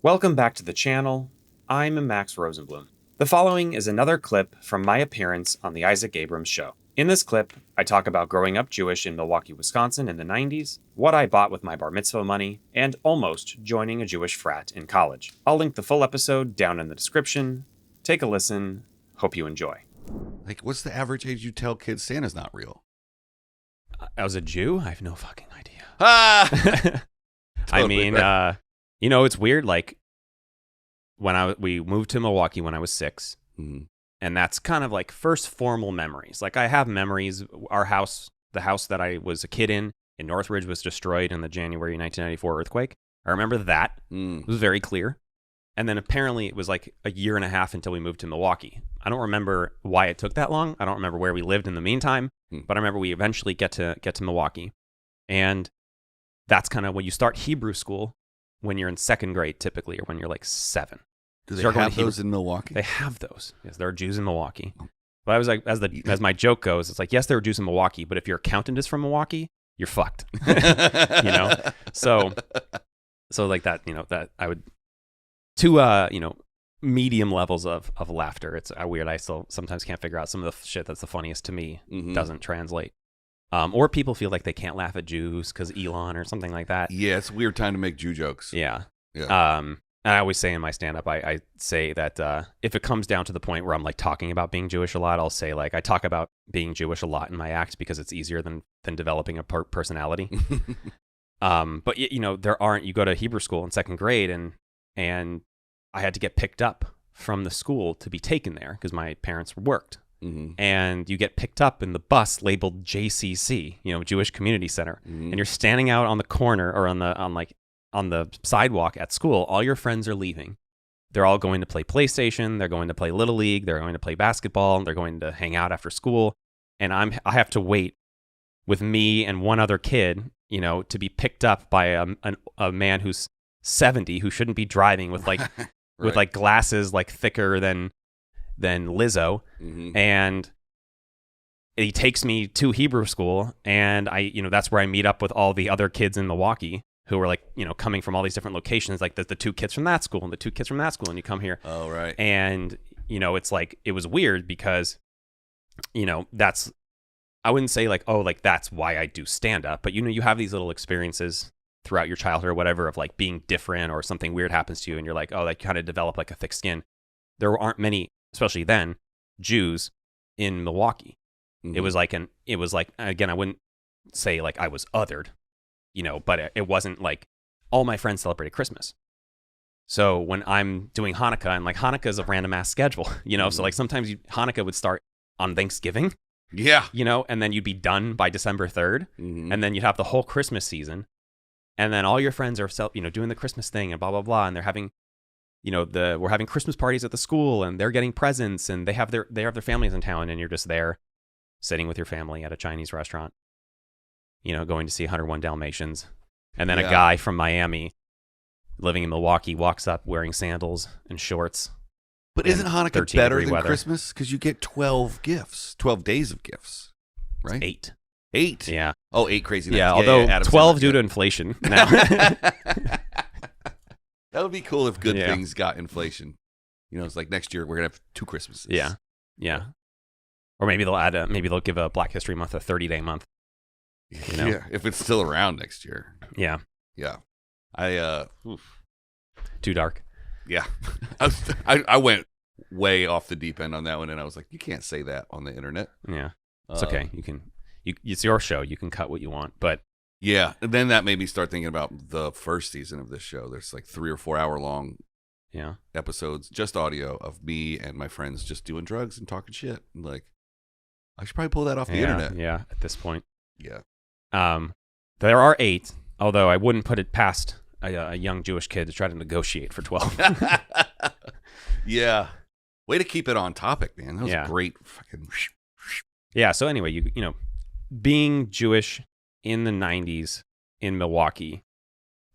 Welcome back to the channel. I'm Max Rosenblum. The following is another clip from my appearance on the Isaac Abrams Show. In this clip, I talk about growing up Jewish in Milwaukee, Wisconsin in the 90s, what I bought with my bar mitzvah money, and almost joining a Jewish frat in college. I'll link the full episode down in the description. Take a listen. Hope you enjoy. Like, what's the average age you tell kids Santa's not real? As a Jew, I have no fucking idea. Ah! I Totally mean, right. it's weird. Like, we moved to Milwaukee when I was 6. Mhm. And that's kind of like first formal memories. Like, I have memories. Our house, the house that I was a kid in Northridge, was destroyed in the January 1994 earthquake. I remember that. It was very clear. And then apparently it was like a year and a half until we moved to Milwaukee. I don't remember why it took that long. I don't remember where we lived in the meantime. But I remember we eventually get to Milwaukee. And that's kind of when you start Hebrew school when you're in second grade, typically, or when you're like 7. Do they Start going have to Hebrew- those in Milwaukee? They have those. Yes, there are Jews in Milwaukee. But I was like, as my joke goes, it's like, yes, there are Jews in Milwaukee, but if your accountant is from Milwaukee, you're fucked. So like that, that I would to medium levels of laughter. It's weird. I still sometimes can't figure out some of the shit that's the funniest to me doesn't translate. Or people feel like they can't laugh at Jews because Elon or something like that. Yeah, it's a weird time to make Jew jokes. Yeah. Yeah. And I always say in my stand-up, I say that if it comes down to the point where I'm like talking about being Jewish a lot, I'll say like I talk about being Jewish a lot in my act because it's easier than developing a personality. But there aren't. You go to Hebrew school in second grade, and I had to get picked up from the school to be taken there because my parents worked. And you get picked up in the bus labeled JCC, Jewish Community Center, and you're standing out on the corner or on the sidewalk at school. All your friends are leaving. They're all going to play PlayStation. They're going to play Little League. They're going to play basketball. They're going to hang out after school. And I have to wait with me and one other kid, to be picked up by a man who's 70 who shouldn't be driving with like Right. with like glasses like thicker than Lizzo. And he takes me to Hebrew school, and I that's where I meet up with all the other kids in Milwaukee who are like coming from all these different locations, like the 2 kids from that school and the 2 kids from that school, and you come here. Oh, right. And it's like it was weird because that's, I wouldn't say like, oh, like that's why I do stand up, but you have these little experiences throughout your childhood or whatever of like being different, or something weird happens to you and you're like, oh, like kind of develop like a thick skin. There aren't many, especially then, Jews in Milwaukee. It was like again, I wouldn't say like I was othered, but it wasn't like all my friends celebrated Christmas. So when I'm doing Hanukkah, and like Hanukkah is a random ass schedule, so like sometimes Hanukkah would start on Thanksgiving, Yeah. and then you'd be done by December 3rd, and then you'd have the whole Christmas season, and then all your friends are doing the Christmas thing and blah blah blah, and they're having we're having Christmas parties at the school, and they're getting presents, and they have their families in town, and you're just there sitting with your family at a Chinese restaurant, going to see 101 Dalmatians. And then a guy from Miami living in Milwaukee walks up wearing sandals and shorts. But isn't Hanukkah 13 better degree than weather. Christmas? Because you get 12 gifts, 12 days of gifts, right? 8. 8? Yeah. Oh, 8 crazy nights. Yeah, although Adam 12 Sandler, due to yeah. inflation now. That would be cool if good Yeah. things got inflation. It's like next year we're going to have 2 Christmases. Yeah. Or maybe they'll give a Black History Month a 30-day month. Yeah, if it's still around next year. Yeah. Yeah. Too dark. Yeah. I went way off the deep end on that one, and I was like, you can't say that on the internet. Yeah. It's okay. It's your show. You can cut what you want, but Yeah. And then that made me start thinking about the first season of this show. There's like 3 or 4 hour long episodes, just audio of me and my friends just doing drugs and talking shit. And like, I should probably pull that off the internet. Yeah, at this point. Yeah. There are 8, although I wouldn't put it past a young Jewish kid to try to negotiate for 12. Yeah. Way to keep it on topic, man. That was a great fucking... Yeah, so anyway, being Jewish in the 90s in Milwaukee,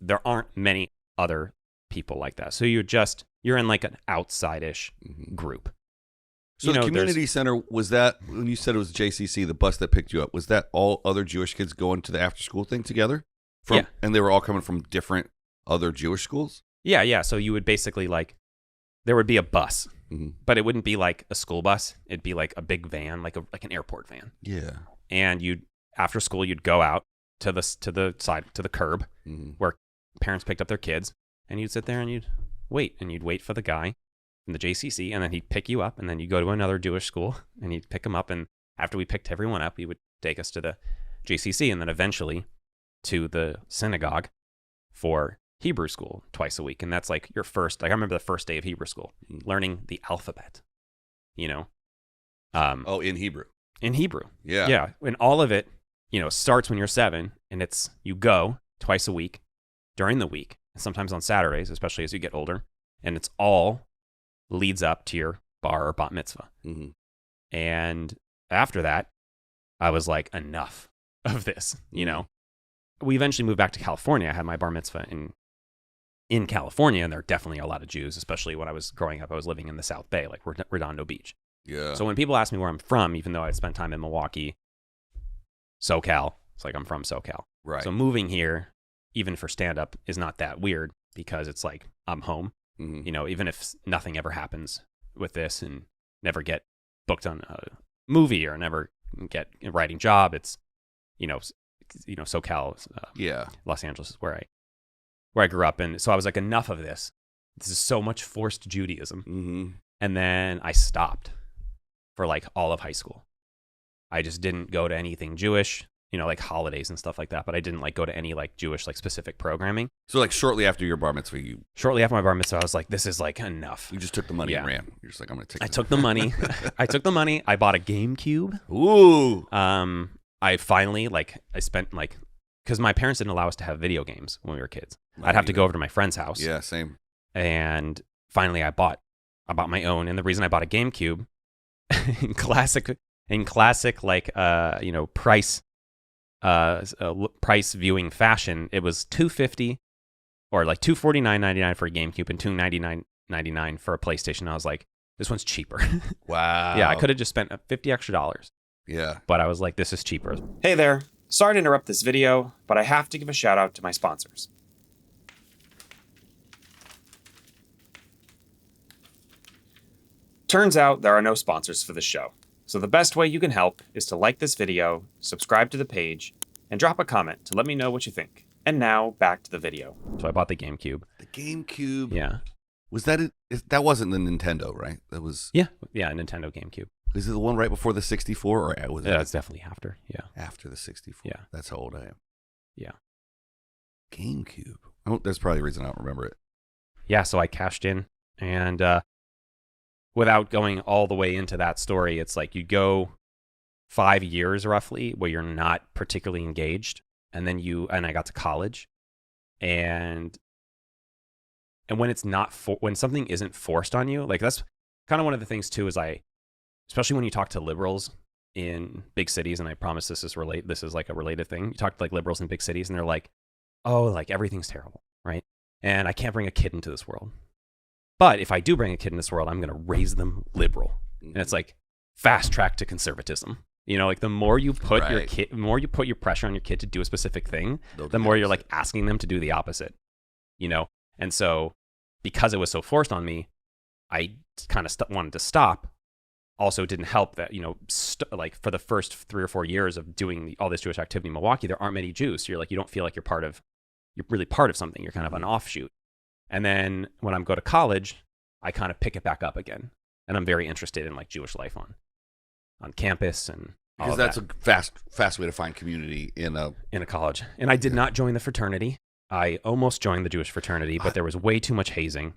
there aren't many other people like that. So you're in like an outside-ish group. So the community center, was that, when you said it was JCC, the bus that picked you up, was that all other Jewish kids going to the after-school thing together? Yeah. And they were all coming from different other Jewish schools? Yeah. So you would basically like, there would be a bus, Mm-hmm. but it wouldn't be like a school bus. It'd be like a big van, like an airport van. Yeah. And after school, you'd go out to the side, to the curb where parents picked up their kids, and you'd sit there and you'd wait for the guy from the JCC, and then he'd pick you up, and then you go to another Jewish school, and he'd pick them up, and after we picked everyone up, he would take us to the JCC, and then eventually to the synagogue for Hebrew school twice a week. And that's like your first, like I remember the first day of Hebrew school, learning the alphabet, you know. In Hebrew. In Hebrew. Yeah. Yeah. And all of it, starts when you're 7, and you go twice a week during the week, sometimes on Saturdays, especially as you get older. And it's all leads up to your bar or bat mitzvah. Mm-hmm. And after that, I was like, enough of this, We eventually moved back to California. I had my bar mitzvah in California, and there are definitely a lot of Jews, especially when I was growing up. I was living in the South Bay, like Redondo Beach. Yeah. So when people ask me where I'm from, even though I spent time in Milwaukee, SoCal, it's like I'm from SoCal. Right. So moving here, even for stand-up, is not that weird because it's like I'm home. Mm-hmm. Even if nothing ever happens with this and never get booked on a movie or never get a writing job, it's, SoCal, Los Angeles is where I grew up. And so I was like, enough of this. This is so much forced Judaism. Mm-hmm. And then I stopped for like all of high school. I just didn't go to anything Jewish, like holidays and stuff like that. But I didn't like go to any like Jewish, like specific programming. So like shortly after your bar mitzvah, Shortly after my bar mitzvah, I was like, this is like enough. You just took the money and ran. You're just like, I'm going to take I took the money. I took the money. I bought a GameCube. Ooh. I finally, I spent because my parents didn't allow us to have video games when we were kids. I'd have to go over to my friend's house. Yeah, same. And finally I bought my own. And the reason I bought a GameCube in classic price viewing fashion, it was $250 or like $249.99 for a GameCube and $299.99 for a PlayStation. I was like, this one's cheaper. Wow. Yeah, I could have just spent $50 extra. Yeah. But I was like, this is cheaper. Hey there. Sorry to interrupt this video, but I have to give a shout out to my sponsors. Turns out there are no sponsors for this show. So the best way you can help is to like this video, subscribe to the page, and drop a comment to let me know what you think. And now back to the video. So I bought the GameCube. The GameCube. Yeah. Was that it? That wasn't the Nintendo, right? That was. Yeah, a Nintendo GameCube. Is it the one right before the 64, or was it? Yeah, it's definitely after. Yeah. After the 64. Yeah. That's how old I am. Yeah. GameCube. Oh, that's probably the reason I don't remember it. Yeah, so I cashed in, and without going all the way into that story, it's like you go 5 years roughly where you're not particularly engaged, and then I got to college, and when it's not when something isn't forced on you, like that's kind of one of the things too, is especially when you talk to liberals in big cities, and I promise this is like a related thing. You talk to like liberals in big cities, and they're like, oh, like everything's terrible, right? And I can't bring a kid into this world. But if I do bring a kid in this world, I'm going to raise them liberal. And it's like fast track to conservatism. Like the more you put the more you put your pressure on your kid to do a specific thing, the more you're like asking them to do the opposite, And so because it was so forced on me, I kind of wanted to stop. Also didn't help that, like for the first 3 or 4 years of doing all this Jewish activity in Milwaukee, there aren't many Jews. So you don't feel like you're really part of something. You're kind of an offshoot. And then when I go to college, I kind of pick it back up again. And I'm very interested in like Jewish life on campus and all because that's that. a fast way to find community in a college. And I did not join the fraternity. I almost joined the Jewish fraternity, but there was way too much hazing.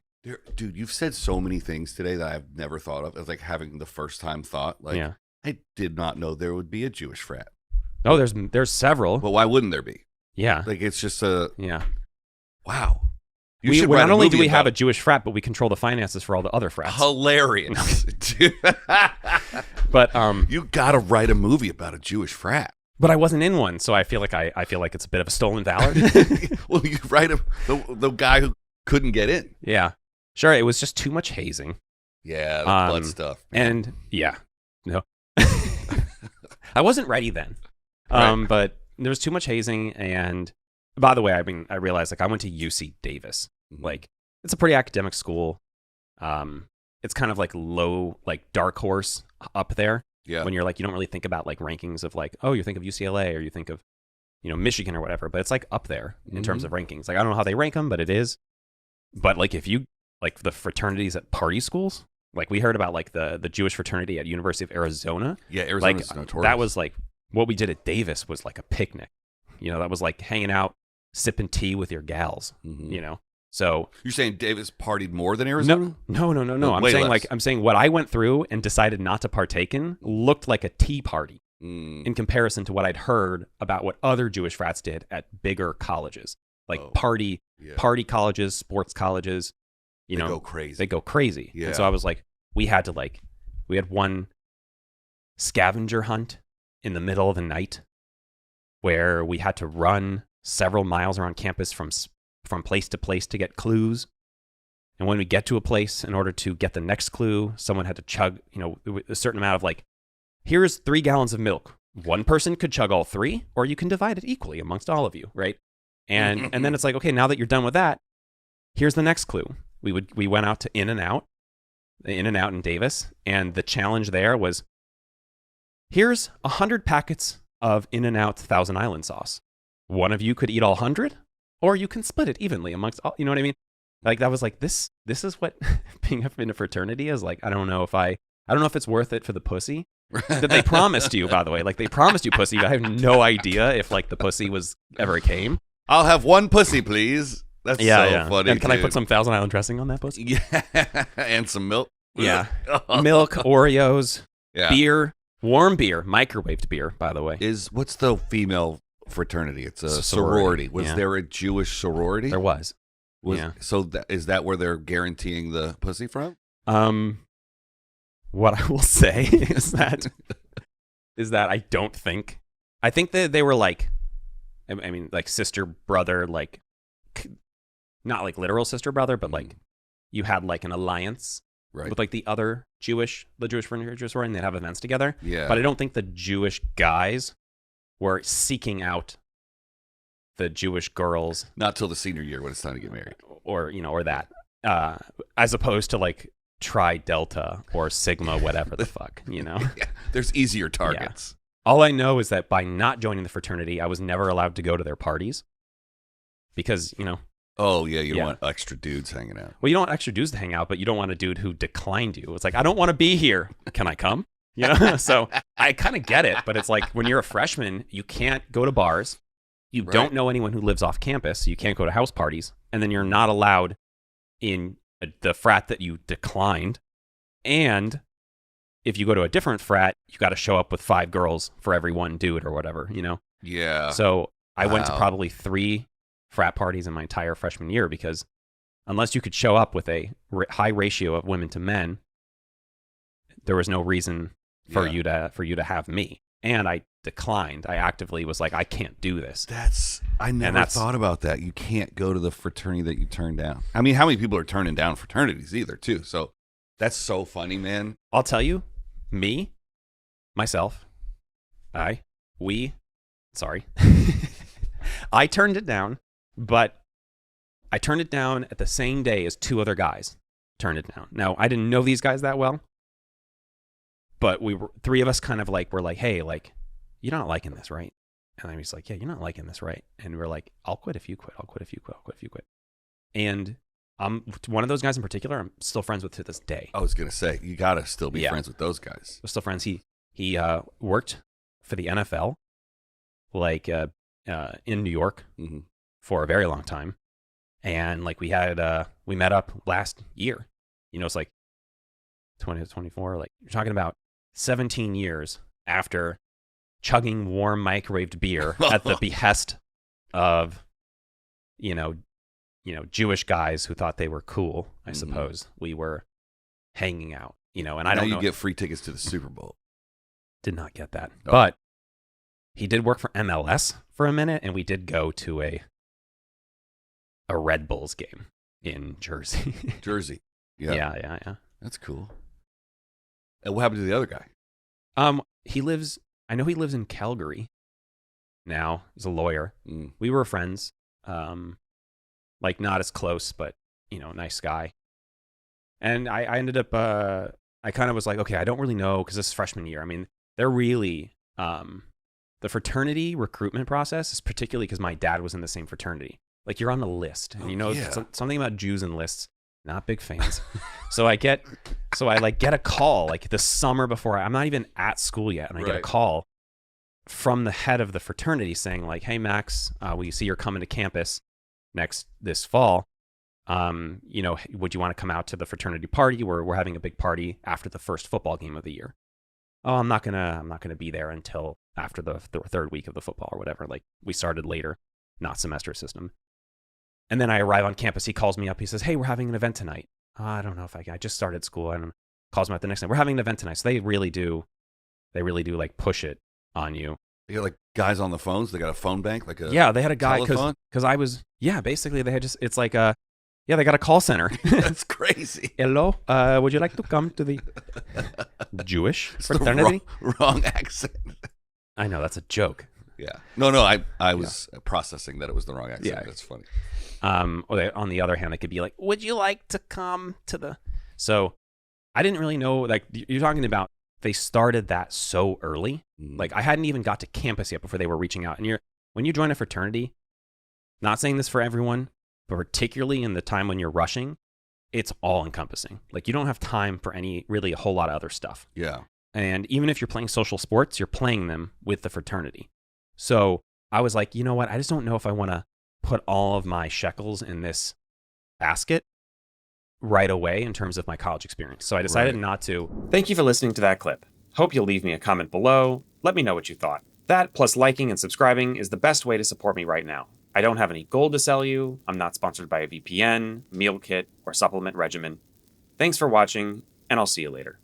Dude, you've said so many things today that I've never thought of as like having the first time thought. Like, yeah. I did not know there would be a Jewish frat. Oh, there's several. But why wouldn't there be? Yeah. Like it's just wow. Not only do we have a Jewish frat, but we control the finances for all the other frats. Hilarious. But you got to write a movie about a Jewish frat. But I wasn't in one, so I feel like it's a bit of a stolen valor. Well, you write the guy who couldn't get in. Yeah. Sure, it was just too much hazing. Yeah, the blood stuff. Man. And yeah. No. I wasn't ready then. Right. But there was too much hazing, and by the way, I realized like I went to UC Davis. Like it's a pretty academic school. It's kind of like low, like dark horse up there. Yeah. When you're like, you don't really think about like rankings of like, oh, you think of UCLA or you think of, Michigan or whatever, but it's like up there in terms of rankings. Like, I don't know how they rank them, but it is. But like, if you like the fraternities at party schools, like we heard about like the Jewish fraternity at University of Arizona. Yeah, Arizona's like, notorious. That was like what we did at Davis was like a picnic. That was like hanging out, sipping tea with your gals. So you're saying Davis partied more than Arizona? No. I'm saying what I went through and decided not to partake in looked like a tea party in comparison to what I'd heard about what other Jewish frats did at bigger colleges, like party colleges, sports colleges. They go crazy. Yeah. And so I was like, we had one scavenger hunt in the middle of the night where we had to run several miles around campus from place to place to get clues. And when we get to a place, in order to get the next clue, someone had to chug, a certain amount of like, here's 3 gallons of milk. One person could chug all 3, or you can divide it equally amongst all of you, right? And then it's like, okay, now that you're done with that, here's the next clue. We went out to In-N-Out in Davis, and the challenge there was, here's 100 packets of In-N-Out Thousand Island sauce. One of you could eat all 100, or you can split it evenly amongst all. You know what I mean? Like that was like this is what being in a fraternity is like. I don't know if it's worth it for the pussy that they promised you. By the way, like they promised you pussy, but I have no idea if like the pussy was ever came. I'll have one pussy, please. That's so funny. And can I put some Thousand Island dressing on that pussy? Yeah, and some milk. Yeah, milk, Oreos, beer, warm beer, microwaved beer. By the way, what's the female fraternity? It's a sorority. Was there a Jewish sorority? There was. So is that where they're guaranteeing the pussy from? What I will say is that I think that they were like, I mean, like sister brother, like not like literal sister brother, but like you had like an alliance with like the Jewish fraternity, and they'd have events together. Yeah. But I don't think the Jewish guys were seeking out the Jewish girls. Not till the senior year when it's time to get married. Or that. As opposed to like Tri Delta or Sigma, whatever the fuck, Yeah. There's easier targets. Yeah. All I know is that by not joining the fraternity, I was never allowed to go to their parties. Because, Oh, yeah, you don't want extra dudes hanging out. Well, you don't want extra dudes to hang out, but you don't want a dude who declined you. It's like, I don't want to be here. Can I come? So I kind of get it, but it's like when you're a freshman, you can't go to bars. You don't know anyone who lives off campus. So you can't go to house parties. And then you're not allowed in the frat that you declined. And if you go to a different frat, you got to show up with 5 girls for every 1 dude or whatever, Yeah. So I went to probably 3 frat parties in my entire freshman year because unless you could show up with a high ratio of women to men, there was no reason for you to have me. And I declined. I actively was like, I can't do this. I never thought about that. You can't go to the fraternity that you turned down. I mean, how many people are turning down fraternities either, too? So that's so funny, man. I'll tell you, myself, I turned it down, but I turned it down at the same day as 2 other guys turned it down. Now, I didn't know these guys that well, but 3 of us kind of like, were like, hey, like, you're not liking this, right? And I was like, yeah, you're not liking this, right? And we're like, I'll quit if you quit. I'll quit if you quit. I'll quit if you quit. And one of those guys in particular, I'm still friends with to this day. I was going to say, you got to still be friends with those guys. We're still friends. He worked for the NFL, like in New York for a very long time. And like we met up last year. It's like 20 to 24. Like you're talking about 17 years after chugging warm microwaved beer at the behest of, Jewish guys who thought they were cool, I suppose. We were hanging out, and I don't know. Now you get free tickets to the Super Bowl. Did not get that. Oh. But he did work for MLS for a minute, and we did go to a Red Bulls game in Jersey. Jersey. Yeah. Yeah. That's cool. And what happened to the other guy? I know he lives in Calgary now. He's a lawyer. We were friends. Like not as close, but nice guy. And I ended up, I kind of was like, okay, I don't really know because this is freshman year. I mean, they're really, the fraternity recruitment process is particularly because my dad was in the same fraternity. Like you're on the list and something about Jews and lists, not big fans. So I get a call like the summer before I'm not even at school yet. And I get a call from the head of the fraternity saying like, hey, Max, we see you're coming to campus this fall. Would you want to come out to the fraternity party? We're having a big party after the first football game of the year. Oh, I'm not gonna be there until after the third week of the football or whatever. Like we started later, not semester system. And then I arrive on campus. He calls me up. He says, hey, we're having an event tonight. I don't know if I just started school. And calls me up the next night. We're having an event tonight. So they really do like push it on you. You got like guys on the phones. They got a phone bank, like a they had a guy because I was basically they had it's like they got a call center. That's crazy. Hello, would you like to come to the Jewish fraternity? Wrong accent. I know that's a joke. Yeah. No, I was processing that it was the wrong accent. Yeah. That's funny. On the other hand, it could be like, would you like to come to the... So I didn't really know, like you're talking about, they started that so early. Like I hadn't even got to campus yet before they were reaching out. And when you join a fraternity, not saying this for everyone, but particularly in the time when you're rushing, it's all encompassing. Like you don't have time for really a whole lot of other stuff. Yeah. And even if you're playing social sports, you're playing them with the fraternity. So I was like, you know what? I just don't know if I want to put all of my shekels in this basket right away in terms of my college experience. So I decided not to. Thank you for listening to that clip. Hope you'll leave me a comment below. Let me know what you thought. That plus liking and subscribing is the best way to support me right now. I don't have any gold to sell you. I'm not sponsored by a VPN, meal kit, or supplement regimen. Thanks for watching, and I'll see you later.